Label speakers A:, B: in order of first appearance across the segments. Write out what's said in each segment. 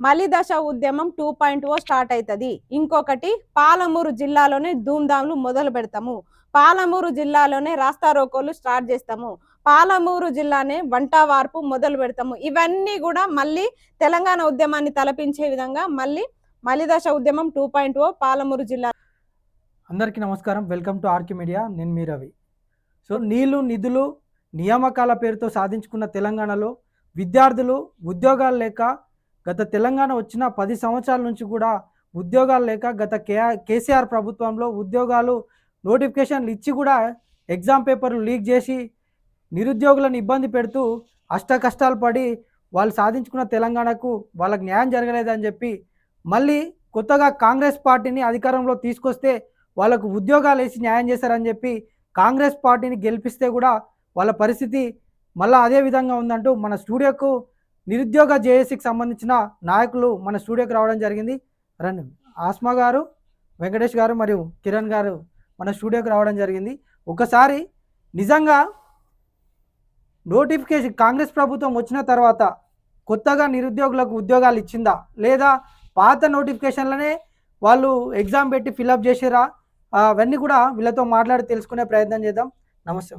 A: మలి దశ ఉద్యమం 2.0 స్టార్ట్ అవుతుంది. ఇంకొకటి పాలమూరు జిల్లాలోనే ధూమ్ధాంలు మొదలు పెడతాము. పాలమూరు జిల్లాలోనే రాస్తా రోకోలు స్టార్ట్ చేస్తాము. పాలమూరు జిల్లానే వంట వార్పు మొదలు పెడతాము. ఇవన్నీ కూడా మళ్ళీ తెలంగాణ ఉద్యమాన్ని తలపించే విధంగా మలి దశ ఉద్యమం 2.0 పాలమూరు జిల్లా.
B: అందరికీ నమస్కారం. Welcome to RK media. నేను మీ రవి. సో నీళ్లు నిధులు నియామకాల పేరుతో సాధించుకున్న తెలంగాణలో విద్యార్థులు ఉద్యోగాలు లేక గత తెలంగాణ వచ్చిన 10 సంవత్సరాల నుంచి కూడా ఉద్యోగాలు లేక గత కేసీఆర్ ప్రభుత్వంలో ఉద్యోగాలు నోటిఫికేషన్లు ఇచ్చి కూడా ఎగ్జామ్ పేపర్లు లీక్ చేసి నిరుద్యోగులను ఇబ్బంది పెడుతూ అష్ట కష్టాలు పడి వాళ్ళు సాధించుకున్న తెలంగాణకు వాళ్ళకి న్యాయం జరగలేదని చెప్పి మళ్ళీ కొత్తగా కాంగ్రెస్ పార్టీని అధికారంలో తీసుకొస్తే వాళ్ళకు ఉద్యోగాలు వేసి న్యాయం చేశారని చెప్పి కాంగ్రెస్ పార్టీని గెలిపిస్తే కూడా వాళ్ళ పరిస్థితి మళ్ళీ అదే విధంగా ఉందంటూ మన స్టూడియోకు నిరుద్యోగ జేఏసీకి సంబంధించిన నాయకులు మన స్టూడియోకి రావడం జరిగింది. రండి. ఆస్మా గారు, వెంకటేష్ గారు మరియు కిరణ్ గారు మన స్టూడియోకి రావడం జరిగింది. ఒకసారి నిజంగా నోటిఫికేషన్ కాంగ్రెస్ ప్రభుత్వం వచ్చిన తర్వాత కొత్తగా నిరుద్యోగులకు ఉద్యోగాలు ఇచ్చిందా లేదా పాత నోటిఫికేషన్లనే వాళ్ళు ఎగ్జామ్ పెట్టి ఫిలప్ చేసారా, అవన్నీ కూడా వీళ్ళతో మాట్లాడి తెలుసుకునే ప్రయత్నం చేద్దాం. నమస్తే.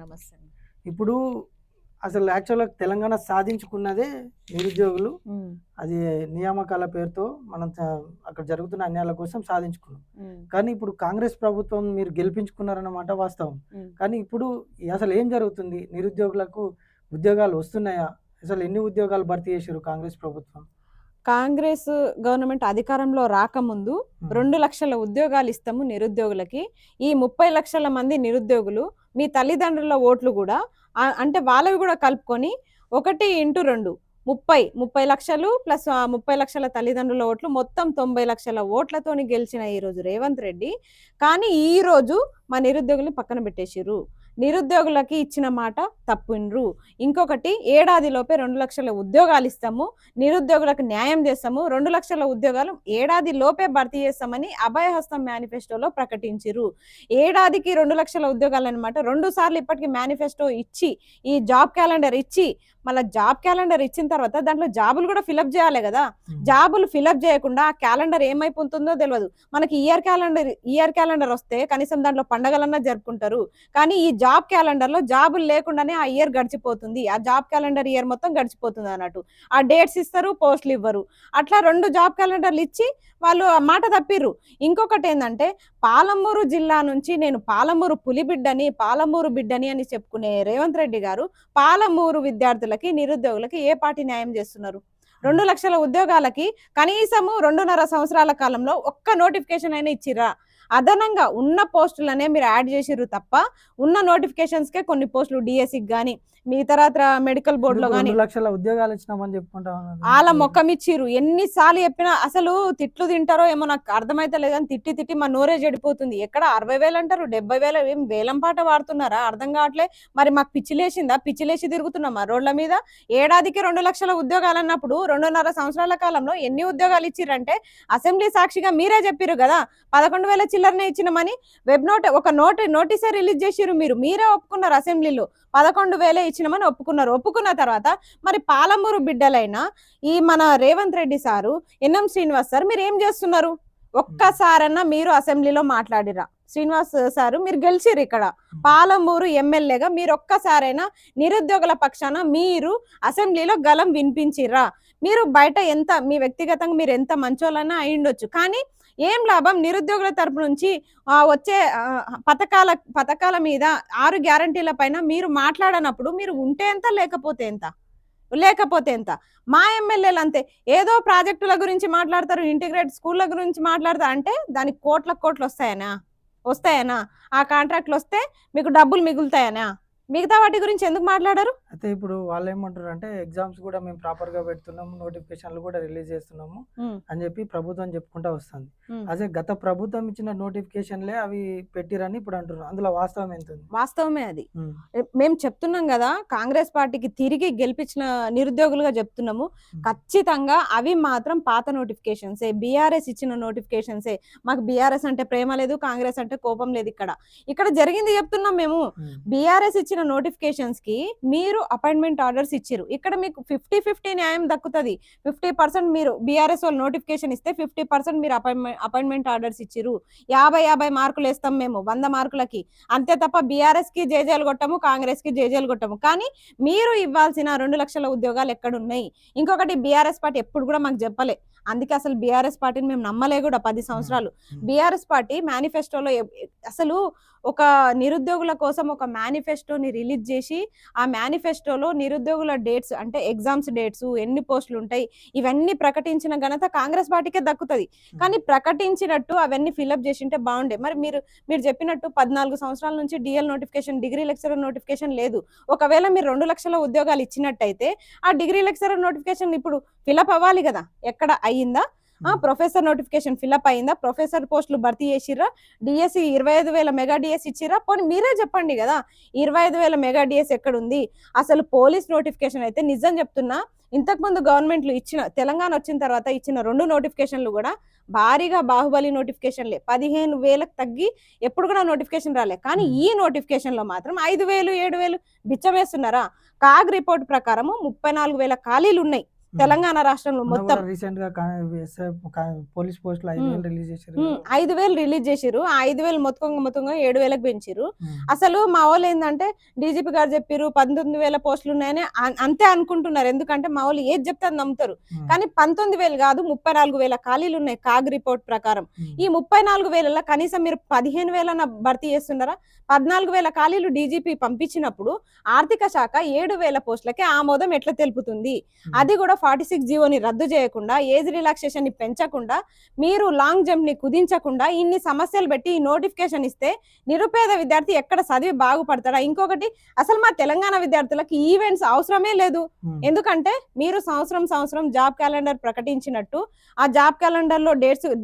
A: నమస్తే.
B: ఇప్పుడు అసలు యాక్చువల్గా తెలంగాణ సాధించుకున్నదే నిరుద్యోగులు, అది నియామకాల పేరుతో మనం అక్కడ జరుగుతున్న అన్యాయాల కోసం సాధించుకున్నాం. కానీ ఇప్పుడు కాంగ్రెస్ ప్రభుత్వం మీరు గెలిపించుకున్నారన్నమాట వాస్తవం. కానీ ఇప్పుడు అసలు ఏం జరుగుతుంది? నిరుద్యోగులకు ఉద్యోగాలు వస్తున్నాయా? అసలు ఎన్ని ఉద్యోగాలు భర్తీ చేశారు కాంగ్రెస్ ప్రభుత్వం?
A: కాంగ్రెస్ గవర్నమెంట్ అధికారంలో రాకముందు 2 లక్షల ఉద్యోగాలు ఇస్తాము నిరుద్యోగులకి. ఈ 30 లక్షల మంది నిరుద్యోగులు మీ తల్లిదండ్రుల ఓట్లు కూడా అంటే వాళ్ళవి కూడా కలుపుకొని 1x2 30 లక్షలు ప్లస్ 30 లక్షల తల్లిదండ్రుల ఓట్లు మొత్తం 90 లక్షల ఓట్లతోని గెలిచిన ఈరోజు రేవంత్ రెడ్డి. కానీ ఈరోజు మా నిరుద్యోగుల్ని పక్కన పెట్టేసిర్రు. నిరుద్యోగులకి ఇచ్చిన మాట తప్పిండ్రు. ఇంకొకటి, ఏడాదిలోపే 2 లక్షల ఉద్యోగాలు ఇస్తాము, నిరుద్యోగులకు న్యాయం చేస్తాము, 2 లక్షల ఉద్యోగాలు ఏడాది లోపే భర్తీ చేస్తామని అభయహస్తం మేనిఫెస్టోలో ప్రకటించిర్రు. ఏడాదికి 2 లక్షల ఉద్యోగాలు అనమాట. 2 సార్లు ఇప్పటికీ మేనిఫెస్టో ఇచ్చి ఈ జాబ్ క్యాలెండర్ ఇచ్చి మళ్ళీ జాబ్ క్యాలెండర్ ఇచ్చిన తర్వాత దాంట్లో జాబులు కూడా ఫిలప్ చేయాలి కదా. జాబులు ఫిలప్ చేయకుండా ఆ క్యాలెండర్ ఏమైపోతుందో తెలియదు. మనకి ఇయర్ క్యాలెండర్ వస్తే కనీసం దాంట్లో పండగలన్నా జరుపుకుంటారు. కానీ ఈ జాబ్ క్యాలెండర్ లో జాబులు లేకుండానే ఆ ఇయర్ గడిచిపోతుంది. ఆ జాబ్ క్యాలెండర్ ఇయర్ మొత్తం గడిచిపోతుంది అన్నట్టు. ఆ డేట్స్ ఇస్తారు, పోస్టులు ఇవ్వరు. అట్లా 2 జాబ్ క్యాలెండర్లు ఇచ్చి వాళ్ళు మాట తప్పిర్రు. ఇంకొకటి ఏంటంటే, పాలమూరు జిల్లా నుంచి నేను పాలమూరు పులిబిడ్డని, పాలమూరు బిడ్డని అని చెప్పుకునే రేవంత్ రెడ్డి గారు పాలమూరు విద్యార్థులకి, నిరుద్యోగులకి ఏ పార్టీ న్యాయం చేస్తున్నారు? 2 లక్షల ఉద్యోగాలకి కనీసము 2.5 సంవత్సరాల కాలంలో ఒక్క నోటిఫికేషన్ అయినా ఇచ్చిరా? అదనంగా ఉన్న పోస్టులనే మీరు యాడ్ చేసిర్రు తప్ప ఉన్న నోటిఫికేషన్స్ కే కొన్ని పోస్టులు డిఎస్సికి కానీ మిగతా మెడికల్ బోర్డులో కానీ
B: 2 లక్షల ఉద్యోగాలు ఇచ్చినామని చెప్పుకుంటా
A: వాళ్ళ మొక్కమిచ్చిర్రు. ఎన్నిసార్లు చెప్పినా అసలు తిట్లు తింటారో ఏమో నాకు అర్థమైతే లేదని తిట్టి మా నోరే చెడిపోతుంది. ఎక్కడ 60,000 అంటారు, 70,000, ఏం వేలం పాట వాడుతున్నారా అర్థం కావట్లే. మరి మాకు పిచ్చిలేసిందా? పిచ్చిలేసి తిరుగుతున్నామా రోడ్ల మీద? ఏడాదికి 2 లక్షల ఉద్యోగాలు అన్నప్పుడు 2.5 సంవత్సరాల కాలంలో ఎన్ని ఉద్యోగాలు ఇచ్చిర్రంటే అసెంబ్లీ సాక్షిగా మీరే చెప్పిర్రు కదా, 11,000 చిల్లరనే ఇచ్చినామని. వెబ్ నోటీసే రిలీజ్ చేసిర్రు. మీరే ఒప్పుకున్నారు అసెంబ్లీలో 11,000 ఇచ్చినామని ఒప్పుకున్నారు. ఒప్పుకున్న తర్వాత మరి పాలమూరు బిడ్డలైన ఈ మన Revanth Reddy sir, NM Srinivas sir మీరు ఏం చేస్తున్నారు? ఒక్కసారన్నా మీరు అసెంబ్లీలో మాట్లాడిరా? శ్రీనివాస్ సారు మీరు గెలిచిర్రు ఇక్కడ పాలమూరు ఎమ్మెల్యేగా. మీరు ఒక్కసారైనా నిరుద్యోగుల పక్షాన మీరు అసెంబ్లీలో గలం వినిపించిర్రా? మీరు బయట ఎంత మీ వ్యక్తిగతంగా మీరు ఎంత మంచోళ్ళన్నా అయి ఉండొచ్చు, కానీ ఏం లాభం? నిరుద్యోగుల తరపు నుంచి వచ్చే పథకాల మీద 6 గ్యారంటీల పైన మీరు మాట్లాడనప్పుడు మీరు ఉంటే ఎంత లేకపోతే ఎంత? మా ఎమ్మెల్యేలు అంతే, ఏదో ప్రాజెక్టుల గురించి మాట్లాడతారు, ఇంటిగ్రేట్ స్కూళ్ళ గురించి మాట్లాడతారు. అంటే దానికి కోట్లు వస్తాయనా? ఆ కాంట్రాక్ట్లు వస్తే మీకు డబ్బులు మిగులుతాయనా? మిగతా వాటి గురించి ఎందుకు మాట్లాడారు?
B: అయితే ఇప్పుడు వాళ్ళు ఏమంటారు అంటే, ఎగ్జామ్స్ కూడా మేము ప్రాపర్ గా పెడుతున్నాము, నోటిఫికేషన్లు కూడా రిలీజ్ చేస్తున్నాము అని చెప్పి ప్రభుత్వం చెప్పుకుంటా వస్తుంది. అదే గత ప్రభుత్వం ఇచ్చిన నోటిఫికేషన్లే అవి పెట్టిరని ఇప్పుడు అంటున్నారు. అందులో వాస్తవం ఎంత?
A: వాస్తవమే అది. మేము చెప్తున్నాం కదా, కాంగ్రెస్ పార్టీకి తిరిగి గెలిపించిన నిరుద్యోగులుగా చెప్తున్నాము. ఖచ్చితంగా అవి మాత్రం పాత నోటిఫికేషన్సే, బీఆర్ఎస్ ఇచ్చిన నోటిఫికేషన్సే. మాకు బీఆర్ఎస్ అంటే ప్రేమ లేదు, కాంగ్రెస్ అంటే కోపం లేదు. ఇక్కడ జరిగింది చెప్తున్నాం మేము. బీఆర్ఎస్ ఇచ్చిన ఇచ్చిన నోటిఫికేషన్స్ కి మీరు అపాయింట్మెంట్ ఆర్డర్స్ ఇచ్చారు. ఇక్కడ మీకు 50-50 న్యాయం దక్కుతుంది. 50% మీరు బీఆర్ఎస్ వాళ్ళు నోటిఫికేషన్ ఇస్తే 50% మీరు అపాయింట్మెంట్ ఆర్డర్స్ ఇచ్చిరు. 50 మార్కులు వేస్తాం మేము 100 మార్కులకి, అంతే తప్ప బీఆర్ఎస్ కి జేజేలు కొట్టము, కాంగ్రెస్ కి జేజేలు కొట్టము. కానీ మీరు ఇవ్వాల్సిన 2 లక్షల ఉద్యోగాలు ఎక్కడున్నాయి? ఇంకొకటి, బీఆర్ఎస్ పార్టీ ఎప్పుడు కూడా మాకు చెప్పలే, అందుకే అసలు బీఆర్ఎస్ పార్టీని మేము నమ్మలే కూడా 10 సంవత్సరాలు. బీఆర్ఎస్ పార్టీ మేనిఫెస్టోలో అసలు ఒక నిరుద్యోగుల కోసం ఒక మేనిఫెస్టోని రిలీజ్ చేసి ఆ మేనిఫెస్టోలో నిరుద్యోగుల డేట్స్ అంటే ఎగ్జామ్స్ డేట్స్, ఎన్ని పోస్టులు ఉంటాయి, ఇవన్నీ ప్రకటించిన ఘనత కాంగ్రెస్ పార్టీకే దక్కుతుంది. కానీ ప్రకటించినట్టు అవన్నీ ఫిల్అప్ చేసి ఉంటే బాగుండే. మరి మీరు చెప్పినట్టు 14 సంవత్సరాల నుంచి DL notification, degree lecturer notification లేదు. ఒకవేళ మీరు 2 లక్షల ఉద్యోగాలు ఇచ్చినట్టయితే ఆ డిగ్రీ లెక్చరర్ నోటిఫికేషన్ ఇప్పుడు ఫిల్అప్ అవ్వాలి కదా. ఎక్కడ అయ్యిందా? ప్రొఫెసర్ నోటిఫికేషన్ ఫిల్అప్ అయిందా? ప్రొఫెసర్ పోస్టులు భర్తీ చేసిర్రా? డిఎస్సి 25,000 మెగా డిఎస్ ఇచ్చిరా? పోనీ మీరే చెప్పండి కదా, 25,000 మెగా డిఎస్ ఎక్కడుంది? అసలు పోలీస్ నోటిఫికేషన్ అయితే నిజం చెప్తున్నా, ఇంతకుముందు గవర్నమెంట్లు ఇచ్చిన, తెలంగాణ వచ్చిన తర్వాత ఇచ్చిన 2 నోటిఫికేషన్లు కూడా భారీగా బాహుబలి నోటిఫికేషన్లే. 15,000కి తగ్గి ఎప్పుడు కూడా నోటిఫికేషన్ రాలే. కానీ ఈ నోటిఫికేషన్ లో మాత్రం 5,000, 7,000 బిచ్చమేస్తున్నారా? కాగ్ రిపోర్ట్ ప్రకారం 34,000 ఖాళీలు ఉన్నాయి తెలంగాణ రాష్ట్రంలో మొత్తం.
B: రీసెంట్ గా పోలీస్ పోస్ట్ 5,000 రిలీజ్ చేశారు.
A: 5,000 రిలీజ్ చేసిరు. ఆ 5,000 మొత్తంగా 7,000కి పెంచిరు. అసలు మా వాళ్ళు ఏంటంటే డీజీపీ గారు చెప్పారు 19,000 పోస్టులు ఉన్నాయని అంతే అనుకుంటున్నారు. ఎందుకంటే మా వాళ్ళు ఏది చెప్తే నమ్ముతారు. కానీ 19,000 కాదు, 34,000 ఖాళీలు ఉన్నాయి కాగ్ రిపోర్ట్ ప్రకారం. ఈ 34,000 కనీసం మీరు 15,000 భర్తీ చేస్తున్నారా? 14,000 ఖాళీలు డీజీపీ పంపించినప్పుడు ఆర్థిక శాఖ 7,000 పోస్టులకి ఆమోదం ఎట్లా తెలుపుతుంది? అది కూడా 46 జీవోని రద్దు చేయకుండా, ఏజ్ రిలాక్సేషన్ ని పెంచకుండా, మీరు లాంగ్ జంప్ ని కుదించకుండా ఇన్ని సమస్యలు పెట్టి ఈ నోటిఫికేషన్ ఇస్తే నిరుపేద విద్యార్థి ఎక్కడ చదివి బాగుపడతాడా? ఇంకొకటి, అసలు మా తెలంగాణ విద్యార్థులకు ఈవెంట్స్ అవసరమే లేదు. ఎందుకంటే మీరు సంవత్సరం జాబ్ క్యాలెండర్ ప్రకటించినట్టు ఆ జాబ్ క్యాలెండర్ లో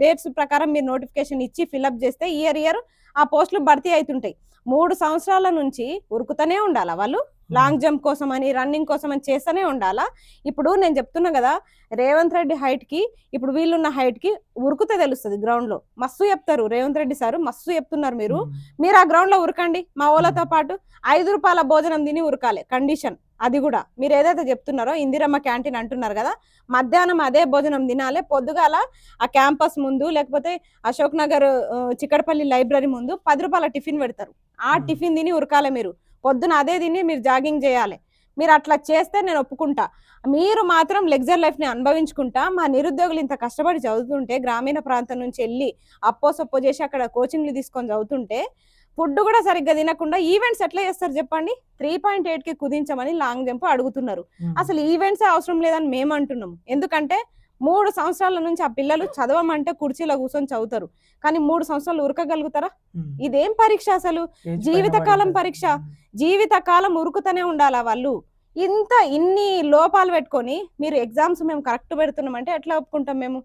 A: డేట్స్ ప్రకారం మీరు నోటిఫికేషన్ ఇచ్చి ఫిల్అప్ చేస్తే ఇయర్ ఆ పోస్టులు భర్తీ అవుతుంటాయి. 3 సంవత్సరాల నుంచి ఉరుకుతూనే ఉండాలా వాళ్ళు? లాంగ్ జంప్ కోసం అని, రన్నింగ్ కోసం అని చేస్తూనే ఉండాలా? ఇప్పుడు నేను చెప్తున్నా కదా, రేవంత్ రెడ్డి హైట్ కి ఇప్పుడు వీళ్ళున్న హైట్ కి ఉరుకుతే తెలుస్తుంది. గ్రౌండ్ లో మస్తు చెప్తారు రేవంత్ రెడ్డి సార్, మస్తు చెప్తున్నారు. మీరు ఆ గ్రౌండ్ లో ఉరకండి మా ఓలతో పాటు. 5 రూపాయల భోజనం తిని ఉరకాలి, కండిషన్ అది కూడా. మీరు ఏదైతే చెప్తున్నారో ఇందిరమ్మ క్యాంటీన్ అంటున్నారు కదా, మధ్యాహ్నం అదే భోజనం తినాలి. పొద్దుగాల ఆ క్యాంపస్ ముందు లేకపోతే అశోక్ నగర్ చిక్కడపల్లి లైబ్రరీ ముందు 10 రూపాయల టిఫిన్ పెడతారు. ఆ టిఫిన్ తిని ఉరకాలి. మీరు పొద్దున అదే తిని మీరు జాగింగ్ చేయాలి. మీరు అట్లా చేస్తే నేను ఒప్పుకుంటా. మీరు మాత్రం లెగ్జర్ లైఫ్ ని అనుభవించుకుంటా మా నిరుద్యోగులు ఇంత కష్టపడి చదువుతుంటే, గ్రామీణ ప్రాంతం నుంచి వెళ్ళి అప్పో సొప్పో చేసి అక్కడ కోచింగ్లు తీసుకొని చదువుతుంటే, ఫుడ్ కూడా సరిగ్గా తినకుండా ఈవెంట్స్ ఎట్లా చేస్తారు చెప్పండి? 3.8కి కుదించమని లాంగ్ జంప్ అడుగుతున్నారు. అసలు ఈవెంట్స్ అవసరం లేదని మేము అంటున్నాం. ఎందుకంటే 3 సంవత్సరాల నుంచి ఆ పిల్లలు చదవమంటే కుర్చీలో కూర్చొని చదువుతారు. కానీ 3 సంవత్సరాలు ఉరకగలుగుతారా? ఇదేం పరీక్ష అసలు? జీవితకాలం పరీక్ష. జీవితకాలం ఉరుకుతూనే ఉండాలా వాళ్ళు? ఇన్ని లోపాలు పెట్టుకొని మీరు ఎగ్జామ్స్ మేము కరెక్ట్ పెడుతున్నామంటే ఎట్లా ఒప్పుకుంటాం మేము?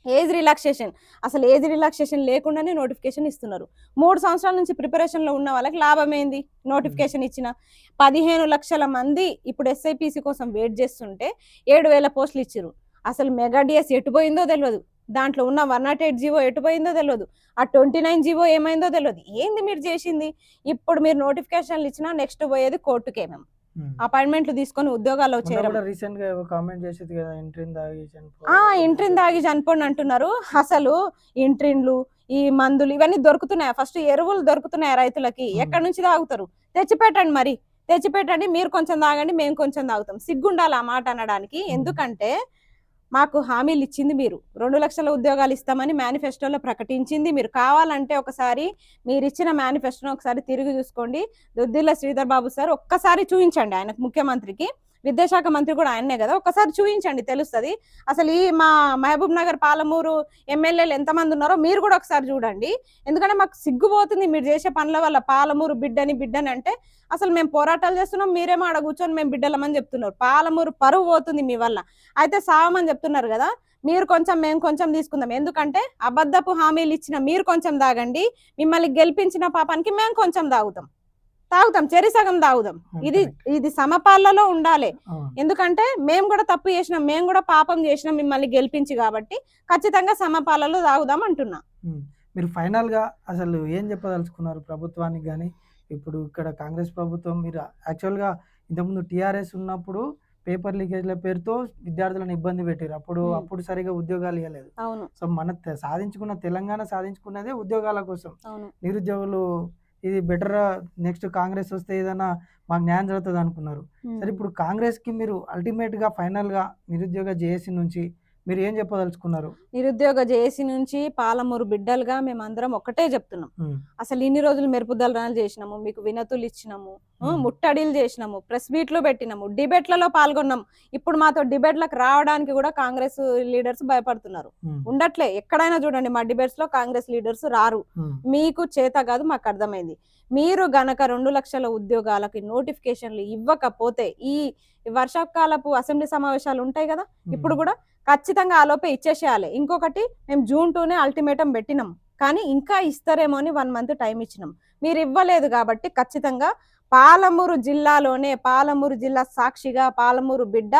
A: ఏజ్ రిలాక్సేషన్, అసలు ఏజ్ రిలాక్సేషన్ లేకుండానే నోటిఫికేషన్ ఇస్తున్నారు. 3 సంవత్సరాల నుంచి ప్రిపరేషన్ లో ఉన్న వాళ్ళకి లాభం ఏంది? నోటిఫికేషన్ ఇచ్చిన 15 లక్షల మంది ఇప్పుడు ఎస్ఐపిసి కోసం వెయిట్ చేస్తుంటే 7,000 పోస్టులు ఇచ్చిరు. అసలు మెగా డిఎస్ ఎటుపోయిందో తెలియదు. దాంట్లో ఉన్న 108 జీవో ఎటుపోయిందో తెలియదు. ఆ 29 జీవో ఏమైందో తెలియదు. ఏంది మీరు చేసింది? ఇప్పుడు మీరు నోటిఫికేషన్లు ఇచ్చినా నెక్స్ట్ పోయేది కోర్టుకే. మేము అపాయింట్మెంట్లు తీసుకొని ఉద్యోగాల్లో చేరాం. ఇంట్రీన్ దాగి చనిపోండి అంటున్నారు. అసలు ఇంట్రీన్లు, ఈ మందులు ఇవన్నీ దొరుకుతున్నాయి. ఫస్ట్ ఎరువులు దొరుకుతున్నాయి రైతులకి. ఎక్కడి నుంచి తాగుతారు? తెచ్చిపెట్టండి. మరి తెచ్చిపెట్టండి. మీరు కొంచెం తాగండి, మేము కొంచెం తాగుతాం. సిగ్గుండాలి ఆ మాట అనడానికి. ఎందుకంటే మాకు హామీలు ఇచ్చింది మీరు. 2 లక్షల ఉద్యోగాలు ఇస్తామని మేనిఫెస్టోలో ప్రకటించింది మీరు. కావాలంటే ఒకసారి మీరు ఇచ్చిన మేనిఫెస్టోను ఒకసారి తిరిగి చూసుకోండి. దుద్దిల్ల శ్రీధర్ బాబు సార్ ఒక్కసారి చూపించండి ఆయనకు, ముఖ్యమంత్రికి. విద్యాశాఖ మంత్రి కూడా ఆయనే కదా, ఒక్కసారి చూపించండి, తెలుస్తుంది. అసలు ఈ మా మహబూబ్ నగర్ పాలమూరు ఎమ్మెల్యేలు ఎంతమంది ఉన్నారో మీరు కూడా ఒకసారి చూడండి. ఎందుకంటే మాకు సిగ్గుపోతుంది మీరు చేసే పనుల వల్ల. పాలమూరు బిడ్డని అంటే అసలు మేము పోరాటాలు చేస్తున్నాం, మీరేమో ఆడ కూర్చొని మేము బిడ్డలమని చెప్తున్నారు. పాలమూరు పరువు పోతుంది మీ వల్ల. అయితే సావమని చెప్తున్నారు కదా, మీరు కొంచెం మేము కొంచెం తీసుకుందాం. ఎందుకంటే అబద్ధపు హామీలు ఇచ్చిన మీరు కొంచెం తాగండి, మిమ్మల్ని గెలిపించిన పాపానికి మేము కొంచెం తాగుతాం, చెరిసగం తాగుదాం. ఇది సమపాలలో ఉండాలి. ఎందుకంటే మేము కూడా తప్పు చేసినాం, మేము కూడా పాపం చేసినాం మిమ్మల్ని గెలిపించి, కాబట్టి ఖచ్చితంగా సమపాలలో తాగుదాం అంటున్నా.
B: మీరు ఫైనల్ గా అసలు ఏం చెప్పదలుచుకున్నారు ప్రభుత్వానికి కానీ ఇప్పుడు ఇక్కడ కాంగ్రెస్ ప్రభుత్వం మీరు యాక్చువల్గా ఇంతకుముందు టీఆర్ఎస్ ఉన్నప్పుడు పేపర్ లీకేజ్ల పేరుతో విద్యార్థులను ఇబ్బంది పెట్టారు. అప్పుడు సరిగా ఉద్యోగాలు ఇవ్వలేదు.
A: అవును
B: సో సాధించుకున్న తెలంగాణ సాధించుకున్నదే ఉద్యోగాల కోసం.
A: అవును
B: నిరుద్యోగులు ఇది బెటర్, నెక్స్ట్ కాంగ్రెస్ వస్తే ఏదైనా మాకు న్యాయం జరుగుతుంది అనుకున్నారు. సరే, ఇప్పుడు కాంగ్రెస్కి మీరు అల్టిమేట్గా ఫైనల్గా నిరుద్యోగ జేఏసీ నుంచి మీరు ఏం చెప్పదలుచుకున్నారు?
A: నిరుద్యోగ జేఏసీ నుంచి పాలమూరు బిడ్డలుగా మేమందరం ఒకటే చెప్తున్నాం. అసలు ఇన్ని రోజులు మెరుపుదలనాలు చేసినాము, మీకు వినతులు ఇచ్చినాము, ముట్టడిలు చేసినాము, ప్రెస్ మీట్లు పెట్టినాము, డిబేట్లలో పాల్గొన్నాం. ఇప్పుడు మాతో డిబేట్లకు రావడానికి కూడా కాంగ్రెస్ లీడర్స్ భయపడుతున్నారు. ఉండట్లే, ఎక్కడైనా చూడండి మా డిబేట్స్ లో కాంగ్రెస్ లీడర్స్ రారు. మీకు చేత కాదు, మాకు అర్థమైంది. మీరు గనక 2 లక్షల ఉద్యోగాలకి నోటిఫికేషన్లు ఇవ్వకపోతే ఈ వర్షాకాలపు అసెంబ్లీ సమావేశాలు ఉంటాయి కదా, ఇప్పుడు కూడా ఖచ్చితంగా ఆలోపే ఇచ్చేసేయాలి. ఇంకొకటి, మేము జూన్ 2నే అల్టిమేటం పెట్టినాం, కానీ ఇంకా ఇస్తారేమో అని 1 మంత్ టైం ఇచ్చినాం. మీరు ఇవ్వలేదు కాబట్టి ఖచ్చితంగా పాలమూరు జిల్లాలోనే, పాలమూరు జిల్లా సాక్షిగా, పాలమూరు బిడ్డ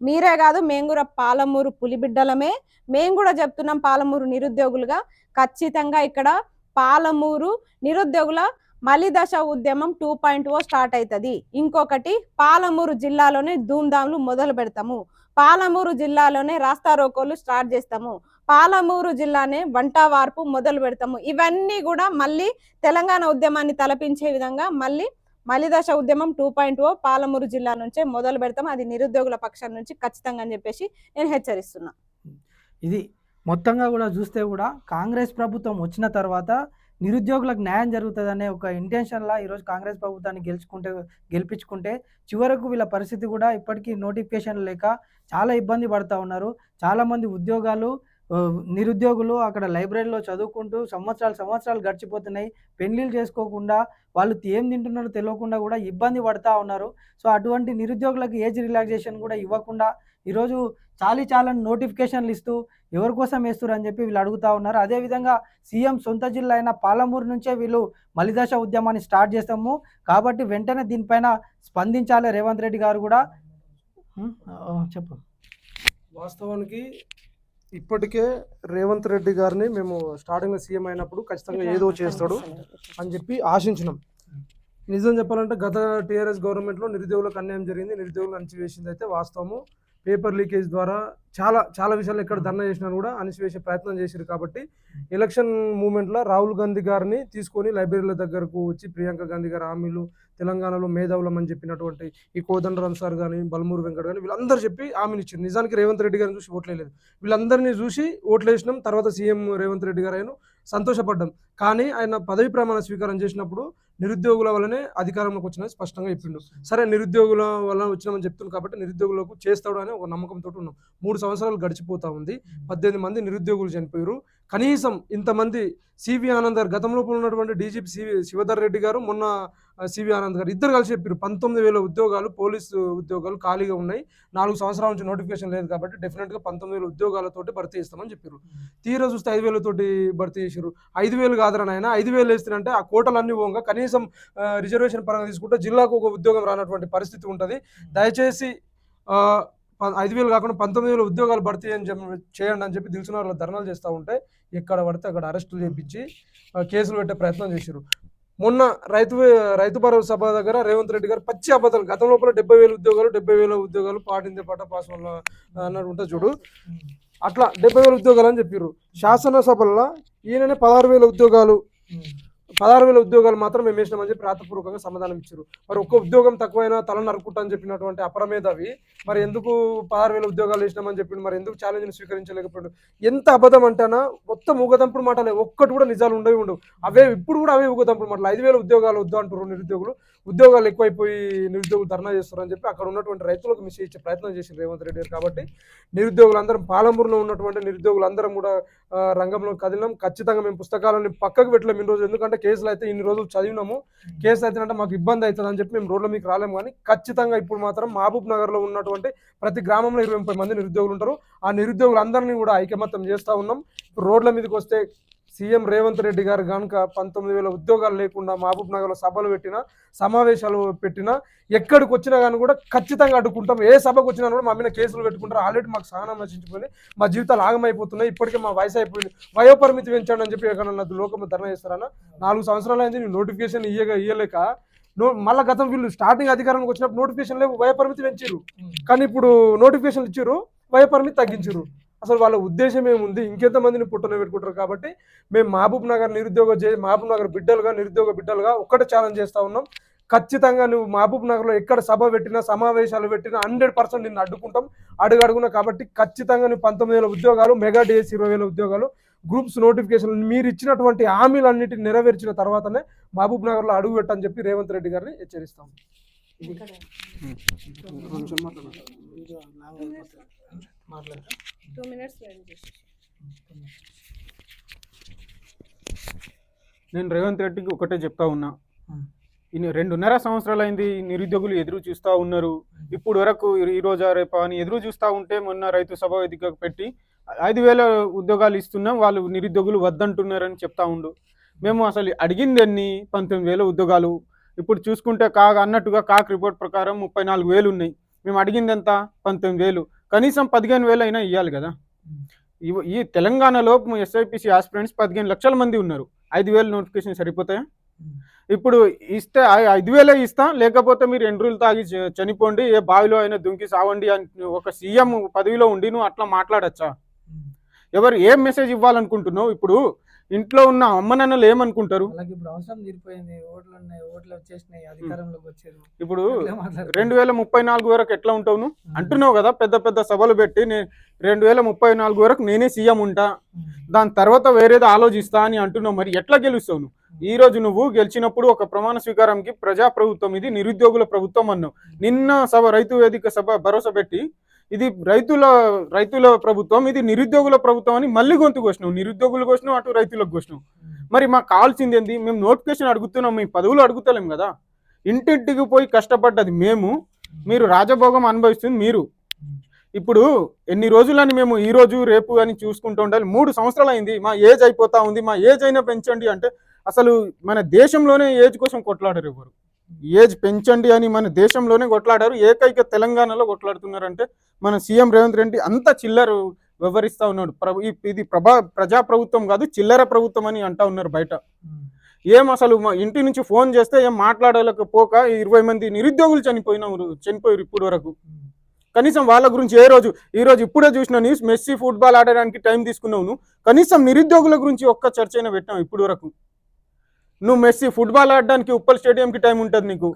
A: మీరే కాదు, మేము కూడా పాలమూరు పులిబిడ్డలమే. మేము కూడా చెప్తున్నాం పాలమూరు నిరుద్యోగులుగా, ఖచ్చితంగా ఇక్కడ పాలమూరు నిరుద్యోగుల మలిదశ ఉద్యమం 2.0 స్టార్ట్ అవుతుంది. ఇంకొకటి, పాలమూరు జిల్లాలోనే ధూమ్ధాంలు మొదలు పెడతాము, పాలమూరు జిల్లాలోనే రాస్తా రోకోలు స్టార్ట్ చేస్తాము, పాలమూరు జిల్లానే వంట వార్పు మొదలు పెడతాము. ఇవన్నీ కూడా మళ్ళీ తెలంగాణ ఉద్యమాన్ని తలపించే విధంగా మళ్ళీ మలిదశ ఉద్యమం 2.0 పాలమూరు జిల్లా నుంచే మొదలు పెడతాము. అది నిరుద్యోగుల పక్షం నుంచి ఖచ్చితంగా అని చెప్పేసి నేను హెచ్చరిస్తున్నా.
B: ఇది మొత్తంగా కూడా చూస్తే కూడా కాంగ్రెస్ ప్రభుత్వం వచ్చిన తర్వాత నిరుద్యోగులకు న్యాయం జరుగుతుందనే ఒక ఇంటెన్షన్లా ఈరోజు కాంగ్రెస్ ప్రభుత్వాన్ని గెలిపించుకుంటే చివరకు వీళ్ళ పరిస్థితి కూడా ఇప్పటికీ నోటిఫికేషన్ లేక చాలా ఇబ్బంది పడుతూ ఉన్నారు. చాలామంది నిరుద్యోగులు అక్కడ లైబ్రరీలో చదువుకుంటూ సంవత్సరాలు గడిచిపోతున్నాయి. పెళ్లిళ్ళు చేసుకోకుండా వాళ్ళు ఏం తింటున్నారో తెలియకుండా కూడా ఇబ్బంది పడుతూ ఉన్నారు. సో అటువంటి నిరుద్యోగులకు ఏజ్ రిలాక్సేషన్ కూడా ఇవ్వకుండా ఈరోజు చాలని నోటిఫికేషన్లు ఇస్తూ ఎవరి కోసం వేస్తారు అని చెప్పి వీళ్ళు అడుగుతూ ఉన్నారు. అదేవిధంగా సీఎం సొంత జిల్లా అయిన పాలమూరు నుంచే వీళ్ళు మలిదశ ఉద్యమాన్ని స్టార్ట్ చేస్తాము కాబట్టి వెంటనే దీనిపైన స్పందించాలి రేవంత్ రెడ్డి గారు కూడా. చెప్పు.
C: వాస్తవానికి ఇప్పటికే రేవంత్ రెడ్డి గారిని మేము స్టార్టింగ్లో సీఎం అయినప్పుడు ఖచ్చితంగా ఏదో చేస్తాడు అని చెప్పి ఆశించినాం. నిజం చెప్పాలంటే గత టీఆర్ఎస్ గవర్నమెంట్లో నిరుద్యోగులకు అన్యాయం జరిగింది, నిరుద్యోగులు అణచివేసింది అయితే వాస్తవము. పేపర్ లీకేజ్ ద్వారా చాలా విషయాలు ఎక్కడ ధర్నా చేసినా కూడా అణిచివేసే ప్రయత్నం చేశారు. కాబట్టి ఎలక్షన్ మూమెంట్లో రాహుల్ గాంధీ గారిని తీసుకొని లైబ్రరీల దగ్గరకు వచ్చి ప్రియాంక గాంధీ గారి హామీలు, తెలంగాణలో మేధావులం అని చెప్పినటువంటి ఈ కోదండరాం సార్ కానీ, బల్మూరు వెంకట్ కానీ వీళ్ళందరూ చెప్పి హామీలు ఇచ్చారు. నిజానికి రేవంత్ రెడ్డి గారిని చూసి ఓట్లేదు, వీళ్ళందరినీ చూసి ఓట్లు వేసినాం. తర్వాత సీఎం రేవంత్ రెడ్డి గారు ఆయన సంతోషపడ్డాం. కానీ ఆయన పదవి ప్రమాణ స్వీకారం చేసినప్పుడు నిరుద్యోగుల వల్లనే అధికారంలోకి వచ్చినది స్పష్టంగా చెప్పిండు. సరే, నిరుద్యోగుల వల్ల వచ్చినామని చెప్తున్నాం కాబట్టి నిరుద్యోగులకు చేస్తాడు అని ఒక నమ్మకంతో ఉన్నాం. 3 సంవత్సరాలు గడిచిపోతా ఉంది, 18 మంది నిరుద్యోగులు చనిపోయారు. కనీసం ఇంతమంది సివి ఆనంద్ గారు, గతంలో ఉన్నటువంటి డీజీపీ శివధర్ రెడ్డి గారు, మొన్న సివి ఆనంద్ గారు ఇద్దరు కలిసి చెప్పారు 19,000 ఉద్యోగాలు, పోలీసు ఉద్యోగాలు ఖాళీగా ఉన్నాయి, 4 సంవత్సరాల నుంచి నోటిఫికేషన్ లేదు కాబట్టి డెఫినెట్గా 19,000 ఉద్యోగాలతోటి భర్తీ చేస్తామని చెప్పారు. తీరా చూస్తే 5,000 తోటి భర్తీ చేశారు. 5,000 కాదరని ఆయన 5,000 వేస్తారంటే ఆ కోటలన్నీ పోగా కనీసం రిజర్వేషన్ పరంగా తీసుకుంటే జిల్లాకు ఒక ఉద్యోగం రానటువంటి పరిస్థితి ఉంటుంది. దయచేసి 5,000 కాకుండా 19,000 ఉద్యోగాలు భర్తీ చేయండి అని చెప్పి దిల్సుఖ్నగర్లో ధర్నాలు చేస్తూ ఉంటే ఎక్కడ పడితే అక్కడ అరెస్టులు చేయించి కేసులు పెట్టే ప్రయత్నం చేశారు. మొన్న రైతు భరోసా సభ దగ్గర రేవంత్ రెడ్డి గారు పచ్చి అబద్ధాలు, గతం లోపల 70,000 ఉద్యోగాలు పాటిందే పాట పాస్ వల్ల అన్నట్టు ఉంటుంది చూడు, అట్లా 70,000 ఉద్యోగాలు అని చెప్పారు. శాసనసభల్లో ఈయననే 16,000 ఉద్యోగాలు మాత్రం మేము వేసినామని చెప్పి రాతపూర్వకంగా సమాధానం ఇచ్చారు. మరి ఒక్క ఉద్యోగం తక్కువైనా తల నరుక్కుంటా అని చెప్పినటువంటి అపరమేధావి మరి ఎందుకు 16,000 ఉద్యోగాలు వేసినామని చెప్పిండు, మరి ఎందుకు ఛాలెంజ్ని స్వీకరించలేకపోయాడు? ఎంత అబద్ధం అంటేనా మొత్తం ఊగదంపుడు మాటలే, ఒక్కటి కూడా నిజాలు ఉండవు. ఇప్పుడు కూడా అవే ఊగదంపుడు మాటలు. 5,000 ఉద్యోగాలు వద్దు అంటారు నిరుద్యోగులు, ఉద్యోగాలు ఎక్కువైపోయి నిరుద్యోగులు ధర్నా చేస్తారు అని చెప్పి అక్కడ ఉన్నటువంటి రైతులకు మిస్ ఇచ్చే ప్రయత్నం చేశారు రేవంత్ రెడ్డి గారు. కాబట్టి నిరుద్యోగులందరం, పాలమూరులో ఉన్నటువంటి నిరుద్యోగులందరం కూడా రంగంలో కదిలినాం. ఖచ్చితంగా మేము పుస్తకాలను పక్కకు పెట్టలేము ఇన్ని రోజులు, ఎందుకంటే కేసులు అయితే ఇన్ని రోజులు చదివినాము, కేసు అయితే మాకు ఇబ్బంది అవుతుంది అని చెప్పి మేము రోడ్ల మీకు రాలేము. కానీ ఖచ్చితంగా ఇప్పుడు మాత్రం మహబూబ్ నగర్లో ఉన్నటువంటి ప్రతి గ్రామంలో 20-30 మంది నిరుద్యోగులు ఉంటారు. ఆ నిరుద్యోగులందరినీ కూడా ఐకమత్యం చేస్తూ ఉన్నాం. ఇప్పుడు రోడ్ల మీదకి వస్తే సీఎం రేవంత్ రెడ్డి గారు కనుక 19,000 ఉద్యోగాలు లేకుండా మహబూబ్ నగర్లో సభలు పెట్టినా, సమావేశాలు పెట్టినా, ఎక్కడికి వచ్చినా కానీ కూడా ఖచ్చితంగా అడ్డుకుంటాం. ఏ సభకు వచ్చినా కూడా మా మీద కేసులు పెట్టుకుంటారు. ఆల్రెడీ మాకు సహనం నశించిపోయింది, మా జీవితాలు ఆగమైపోతున్నాయి, ఇప్పటికే మా వయసు అయిపోయింది, వయోపరిమితి పెంచాడు అని చెప్పి ఎక్కడ లోకం ధర్నా చేస్తారన్న. 4 సంవత్సరాలు అయింది నీ నోటిఫికేషన్ ఇయ్యలేక మళ్ళీ గతం వీళ్ళు స్టార్టింగ్ అధికారానికి వచ్చినప్పుడు నోటిఫికేషన్ లేవు, వయోపరిమితి పెంచారు. కానీ ఇప్పుడు నోటిఫికేషన్లు ఇచ్చారు, వయోపరిమితి తగ్గించారు. అసలు వాళ్ళ ఉద్దేశం ఏముంది? ఇంకెంతమందిని పుట్టన పెట్టుకుంటారు. కాబట్టి మేము మహబూబ్ నగర్ మహబూబ్ నగర్ బిడ్డలుగా, నిరుద్యోగ బిడ్డలుగా ఒక్కటే ఛాలెంజ్ చేస్తూ ఉన్నాం. ఖచ్చితంగా నువ్వు మహబూబ్ నగర్లో ఎక్కడ సభ పెట్టినా, సమావేశాలు పెట్టినా 100% నిన్ను అడ్డుకుంటాం, అడుగున. కాబట్టి ఖచ్చితంగా నువ్వు 19,000 ఉద్యోగాలు, మెగా డిఎస్ 20,000 ఉద్యోగాలు, గ్రూప్స్ నోటిఫికేషన్లు మీరు ఇచ్చినటువంటి హామీలన్నిటిని నెరవేర్చిన తర్వాతనే మహబూబ్ నగర్లో అడుగు పెట్టని చెప్పి రేవంత్ రెడ్డి గారిని హెచ్చరిస్తాం.
D: నేను రేవంత్ రెడ్డికి ఒకటే చెప్తా ఉన్నా, 2.5 సంవత్సరాలు అయింది నిరుద్యోగులు ఎదురు చూస్తూ ఉన్నారు. ఇప్పుడు వరకు ఈ రోజా రేపా అని ఎదురు చూస్తూ ఉంటే మొన్న రైతు సభ వేదిక పెట్టి 5,000 ఉద్యోగాలు ఇస్తున్నాం, వాళ్ళు నిరుద్యోగులు వద్దంటున్నారని చెప్తా ఉండు. మేము అసలు అడిగింది ఎన్ని? 19,000 ఉద్యోగాలు. ఇప్పుడు చూసుకుంటే అన్నట్టుగా కాక్ రిపోర్ట్ ప్రకారం 34,000 ఉన్నాయి. మేము అడిగింది ఎంత? 19,000. కనీసం 15,000 అయినా ఇవ్వాలి కదా. ఈ తెలంగాణలో ఎస్ఐపిసి ఆస్పిరెంట్స్ 15 లక్షల మంది ఉన్నారు. 5,000 నోటిఫికేషన్ సరిపోతాయా? ఇప్పుడు ఇస్తే 5,000 ఇస్తా, లేకపోతే మీరు ఎండ్రులు తాగి చనిపోండి, ఏ బావిలో అయినా దుంకి సావండి అని ఒక సీఎం పదవిలో ఉండి నువ్వు అట్లా మాట్లాడచ్చా? ఎవరు ఏం మెసేజ్ ఇవ్వాలనుకుంటున్నావు? ఇప్పుడు ఇంట్లో ఉన్న అమ్మ నాన్నలు ఏమనుకుంటారు?
B: ఇప్పుడు అవసరం తీరిపోయింది, ఓట్లు ఉన్నాయి, ఓట్లు వచ్చేసినాయి, అధికారంలోకి వచ్చారు.
D: ఇప్పుడు 2034 వరకు ఎట్లా ఉంటావు నువ్వు అంటున్నావు కదా, పెద్ద పెద్ద సభలు పెట్టి 2034 వరకు నేనే సీఎం ఉంటా, దాని తర్వాత వేరేదో ఆలోచిస్తా అని అంటున్నావు. మరి ఎట్లా గెలుస్తావు నువ్వు? ఈ రోజు నువ్వు గెలిచినప్పుడు ఒక ప్రమాణ స్వీకారంకి ప్రజాప్రభుత్వం, ఇది నిరుద్యోగుల ప్రభుత్వం అన్నావు. నిన్న రైతు వేదిక సభ భరోసా పెట్టి ఇది రైతుల ప్రభుత్వం, ఇది నిరుద్యోగుల ప్రభుత్వం అని మళ్ళీ గొంతు కోసినావు. నిరుద్యోగులు కోసినావు, అటు రైతులకు కోసినావు. మరి మాకు కావాల్సింది ఏంది? మేము నోటిఫికేషన్ అడుగుతున్నాం, మీ పదవులు అడుగుతలేం కదా. ఇంటింటికి పోయి కష్టపడ్డది మేము, మీరు రాజభోగం అనుభవిస్తుంది మీరు. ఇప్పుడు ఎన్ని రోజులని మేము ఈ రోజు రేపు అని చూసుకుంటూ ఉండాలి. 3 సంవత్సరాలు అయింది, మా ఏజ్ అయిపోతా ఉంది, మా ఏజ్ అయినా పెంచండి అంటే అసలు మన దేశంలోనే ఏజ్ కోసం కొట్లాడారు ఎవరు? ఏజ్ పెంచండి అని మన దేశంలోనే కొట్లాడారు. ఏకైక తెలంగాణలో కొట్లాడుతున్నారంటే మన సీఎం రేవంత్ రెడ్డి అంత చిల్లర వ్యవహరిస్తూ ఉన్నాడు. ఇది ప్రజాప్రభుత్వం కాదు, చిల్లర ప్రభుత్వం అని అంటా ఉన్నారు బయట. ఏం అసలు మా ఇంటి నుంచి ఫోన్ చేస్తే ఏం మాట్లాడలేకపోక 20 మంది నిరుద్యోగులు చనిపోయారు ఇప్పుడు వరకు. కనీసం వాళ్ళ గురించి ఈ రోజు ఇప్పుడే చూసిన న్యూస్, మెస్సీ ఫుట్బాల్ ఆడడానికి టైం తీసుకున్నావు నువ్వు, కనీసం నిరుద్యోగుల గురించి ఒక్క చర్చ అయినా పెట్టావు ఇప్పుడు వరకు. నువ్వు మెస్సీ ఫుట్బాల్ ఆడడానికి ఉప్పల్ స్టేడియంకి టైం ఉంటుంది నీకు,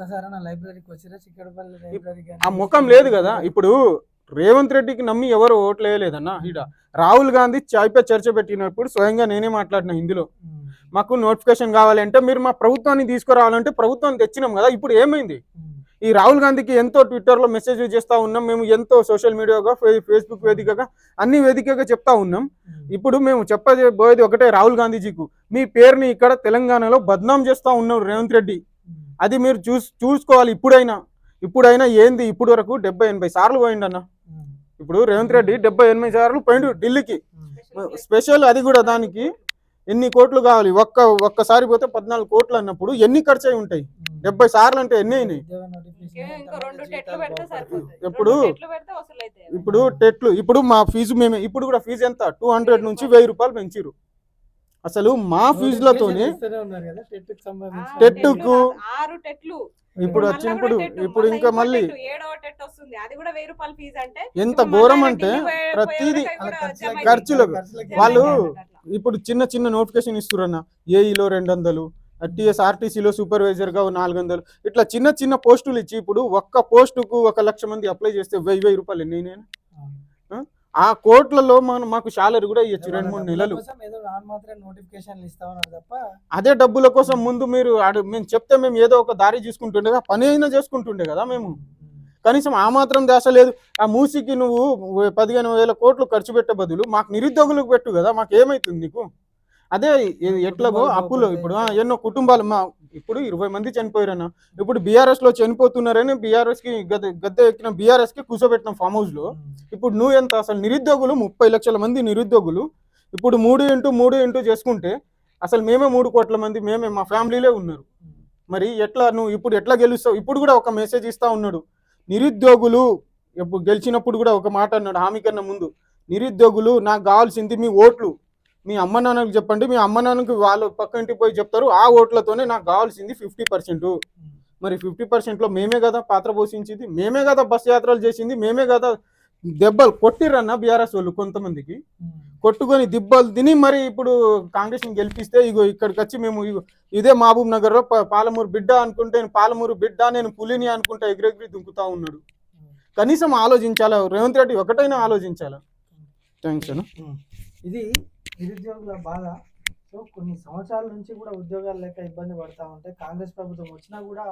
D: ఆ ముఖం లేదు కదా. ఇప్పుడు రేవంత్ రెడ్డికి నమ్మి ఎవరు ఓట్లు వేయలేదన్నా. ఈడ రాహుల్ గాంధీ చాయ్పై చర్చ పెట్టినప్పుడు స్వయంగా నేనే మాట్లాడిన హిందీలో, మాకు నోటిఫికేషన్ కావాలంటే మీరు మా ప్రభుత్వాన్ని తీసుకురావాలంటే ప్రభుత్వాన్ని తెచ్చినాం కదా. ఇప్పుడు ఏమైంది? ఈ రాహుల్ గాంధీకి ఎంతో ట్విట్టర్లో మెసేజ్ చేస్తూ ఉన్నాం, మేము ఎంతో సోషల్ మీడియాగా, ఫేస్బుక్ వేదికగా, అన్ని వేదికగా చెప్తా ఉన్నాం. ఇప్పుడు మేము చెప్పబోయేది ఒకటే, రాహుల్ గాంధీజీకు మీ పేరుని ఇక్కడ తెలంగాణలో బద్నాం చేస్తూ ఉన్నారు రేవంత్ రెడ్డి. అది మీరు చూసుకోవాలి. ఇప్పుడైనా ఏంది? ఇప్పుడు వరకు 70-80 సార్లు పోయిండన్న. ఇప్పుడు రేవంత్ రెడ్డి 70-80 సార్లు పోయిండు ఢిల్లీకి స్పెషల్. అది కూడా దానికి ఎన్ని కోట్లు కావాలి? ఒక్కసారి పోతే 14 కోట్లు అన్నప్పుడు ఎన్ని ఖర్చు అయి ఉంటాయి? 70 సార్లు అంటే ఎన్ని అయినాయి? ఇప్పుడు టెట్లు, ఇప్పుడు మా ఫీజు ఇప్పుడు కూడా ఫీజు ఎంత? 200 నుంచి 1000 రూపాయలు పెంచిరు. అసలు మా ఫీజులతోనే టెట్కు ఇప్పుడు వచ్చినప్పుడు ఇప్పుడు ఇంకా మళ్ళీ ఎంత ఘోరం అంటే ప్రతిదీ ఖర్చులకు. వాళ్ళు ఇప్పుడు చిన్న నోటిఫికేషన్ ఇస్తురన్న, ఏఈలో 200, టీఎస్ఆర్టీసీలో సూపర్వైజర్గా 400, ఇట్లా చిన్న పోస్టులు ఇచ్చి ఇప్పుడు ఒక్క పోస్టుకు 1,00,000 మంది అప్లై చేస్తే 1000 రూపాయలు. నేను ఆ కోట్లలో మాకు శాలరీ కూడా ఇవ్వచ్చు 2-3 నెలలు. అదే డబ్బుల కోసం ముందు మేము చెప్తే మేము ఏదో ఒక దారి చూసుకుంటుండే, పని అయినా చేసుకుంటుండే కదా మేము. కనీసం ఆ మాత్రం దేశ లేదు. ఆ మూసికి నువ్వు 15,000 కోట్లు ఖర్చు పెట్టే బదులు మాకు నిరుద్యోగులకు పెట్టు కదా, మాకు ఏమైతుంది నీకు? అదే ఎట్లాగో అప్పులు. ఇప్పుడు ఎన్నో కుటుంబాలు ఇప్పుడు 20 మంది చనిపోయారన్న. ఇప్పుడు బీఆర్ఎస్ లో చనిపోతున్నారని బీఆర్ఎస్ కి గద్దె ఎక్కిన బీఆర్ఎస్ కి కూర్చోబెట్టిన ఫామ్ హౌస్ లో. ఇప్పుడు నువ్వు ఎంత? అసలు నిరుద్యోగులు 30 లక్షల మంది నిరుద్యోగులు ఇప్పుడు 3x3 చేసుకుంటే అసలు మేమే 3 కోట్ల మంది, మేమే మా ఫ్యామిలీలే ఉన్నారు. మరి ఎట్లా నువ్వు ఇప్పుడు ఎట్లా గెలుస్తావు? ఇప్పుడు కూడా ఒక మెసేజ్ ఇస్తా ఉన్నాడు, నిరుద్యోగులు ఇప్పుడు గెలిచినప్పుడు కూడా ఒక మాట అన్నాడు హామీ కన్నా ముందు, నిరుద్యోగులు నాకు కావాల్సింది మీ ఓట్లు, మీ అమ్మ నాన్నకు చెప్పండి, మీ అమ్మ నాన్నకు వాళ్ళు పక్క ఇంటికి పోయి చెప్తారు, ఆ ఓట్లతోనే నాకు కావాల్సింది 50%. మరి 50%లో మేమే కదా పాత్ర పోషించింది, మేమే కదా బస్ యాత్రలు చేసింది, మేమే కదా దెబ్బలు కొట్టిరన్న బీఆర్ఎస్ వాళ్ళు కొంతమందికి కొట్టుకొని దిబ్బలు తిని మరి ఇప్పుడు కాంగ్రెస్ని గెలిపిస్తే ఇగో ఇక్కడికి వచ్చి మేము ఇదే మహబూబ్ నగర్లో పాలమూరు బిడ్డ అనుకుంటే, పాలమూరు బిడ్డ నేను పులిని అనుకుంటా ఎగిరెగిరి దుంకుతా ఉన్నాడు. కనీసం ఆలోచించాలా రేవంత్ రెడ్డి, ఒకటైనా ఆలోచించాలా. థ్యాంక్స్ అన్న.
B: ఇది నిరుద్యోగుల బాధ. సో కొన్ని సంవత్సరాల నుంచి కూడా ఉద్యోగాలు లేక ఇబ్బంది పడతా ఉంటే కాంగ్రెస్ ప్రభుత్వం వచ్చినా కూడా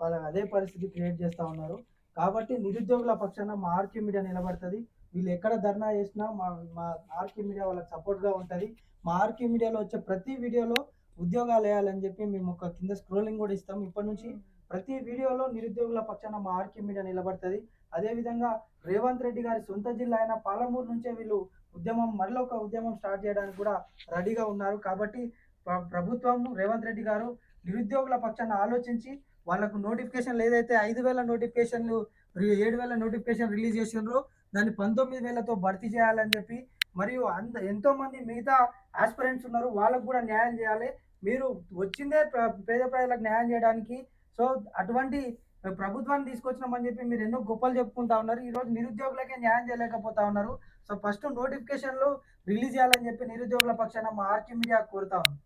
B: వాళ్ళకి అదే పరిస్థితి క్రియేట్ చేస్తూ ఉన్నారు. కాబట్టి నిరుద్యోగుల పక్షాన మా ఆర్కే మీడియా నిలబడుతుంది. వీళ్ళు ఎక్కడ ధర్నా చేసినా మా మా ఆర్కే మీడియా వాళ్ళకి సపోర్ట్గా ఉంటుంది. మా ఆర్కే మీడియాలో వచ్చే ప్రతి వీడియోలో ఉద్యోగాలు వేయాలని చెప్పి మేము ఒక కింద స్క్రోలింగ్ కూడా ఇస్తాం. ఇప్పటి నుంచి ప్రతి వీడియోలో నిరుద్యోగుల పక్షాన మా ఆర్కే మీడియా నిలబడుతుంది. అదేవిధంగా రేవంత్ రెడ్డి గారి సొంత జిల్లా అయిన పాలమూరు నుంచే వీళ్ళు మరొక ఉద్యమం స్టార్ట్ చేయడానికి కూడా రెడీగా ఉన్నారు. కాబట్టి ప్రభుత్వం రేవంత్ రెడ్డి గారు నిరుద్యోగుల పక్షాన ఆలోచించి వాళ్ళకు నోటిఫికేషన్లు ఏదైతే 5,000 నోటిఫికేషన్లు 7,000 నోటిఫికేషన్ రిలీజ్ చేసినారో దాన్ని 19,000తో భర్తీ చేయాలని చెప్పి, మరియు ఎంతో మంది మిగతా ఆస్పిరెంట్స్ ఉన్నారు, వాళ్ళకు కూడా న్యాయం చేయాలి. మీరు వచ్చిందే పేద ప్రజలకు న్యాయం చేయడానికి. సో అటువంటి ప్రభుత్వాన్ని తీసుకొచ్చినామని చెప్పి మీరు ఎన్నో గొప్పలు చెప్పుకుంటా ఉన్నారు. ఈరోజు నిరుద్యోగులకే న్యాయం చేయలేకపోతా ఉన్నారు. సో ఫస్ట్ నోటిఫికేషన్లు రిలీజ్ చేయాలని చెప్పి నిరుద్యోగుల పక్షాన మా ఆర్కే మీడియా కోరుతా ఉన్నాం.